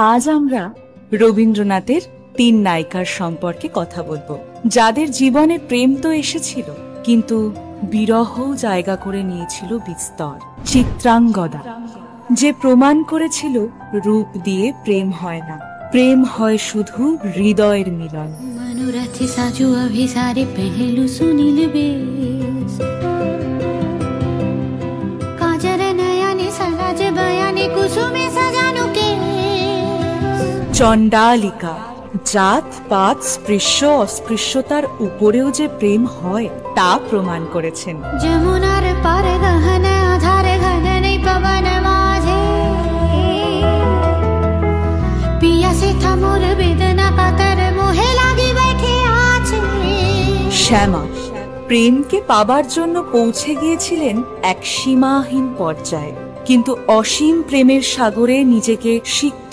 আজ আমরা রবীন্দ্রনাথের ৩ নায়িকার সম্পর্কে কথা বলবো, যাদের জীবনে প্রেম তো এসেছিল, কিন্তু বিরহ জায়গা করে নিয়েছিল বিস্তর। চিত্রাঙ্গদা, যে প্রমাণ করেছিল রূপ দিয়ে প্রেম হয় না, প্রেম হয় শুধু হৃদয়ের মিলন। মনোরথে সাজু অভিসারে পেহেলু সুনীল বেশ, কাজর নয়নে সরাজ বয়ানে কুসুমে সাজানো কে। চণ্ডালিকা, জাত পাত স্পৃশ্য অস্পৃশ্যতার উপরেও যে প্রেম হয় তা প্রমাণ করেছেন। যমুনার পারে গহন আধারে ঘন নেই পবন মাঝে, পিয়া সে থামোর বেদনা কাতর মোহে লাগি বেঠে আছে। শ্যামা, প্রেমকে পাবার জন্য পৌঁছে গিয়েছিলেন এক সীমাহীন পর্যায়ে, কিন্তু অসীম প্রেমের সাগরে নিজেকে সিক্ত